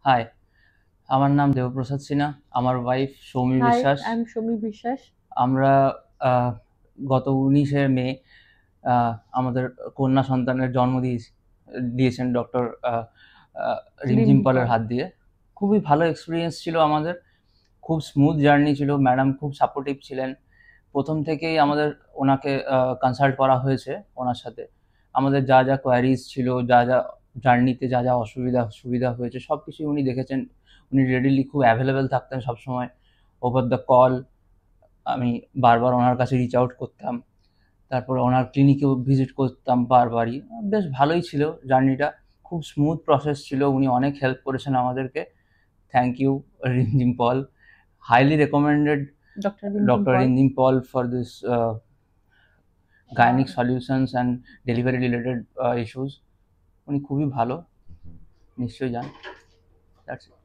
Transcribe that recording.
High, আমার নাম দেবপ্রসাদ সিনহা। আমার ওয়াইফ সৌমি Hi, বিশ্বাস। I'm Shomi Biswas. আমরা আহ, গত 19শে মে আমাদের কন্যা সন্তানের জন্ম দিয়েছেন ডক্টর রিমঝিম Limji পালের Paul. হাত দিয়ে। খুবই ভালো এক্সপিরিয়েন্স ছিল আমাদের। খুব স্মুথ জার্নি ছিল। ম্যাডাম খুব সাপোর্টিভ ছিলেন। প্রথম থেকেই আমাদের ওনাকে কনসাল্ট করা হয়েছে ওনার সাথে। আমাদের যা যা কোয়ারিজ ছিল, যা যা জার্নিতে যা যা অসুবিধা সুবিধা হয়েছে সব কিছুই উনি দেখেছেন। উনি রেডিলি খুব অ্যাভেলেবেল থাকতেন সবসময়, ওভার দ্য কল। আমি বারবার ওনার কাছে রিচ আউট করতাম। তারপরে ওনার ক্লিনিকেও ভিজিট করতাম বারবারই। বেশ ভালোই ছিল জার্নিটা। খুব স্মুথ প্রসেস ছিল। উনি অনেক হেল্প করেছেন আমাদেরকে। Thank you Rimjhim Paul. Highly recommended Dr. Limji doctor Paul. Rimjhim Paul for this Uh, gynaec solutions and delivery related issues. উনি খুবই ভালো, নিশ্চয়ই যান। দ্যাটস ইট।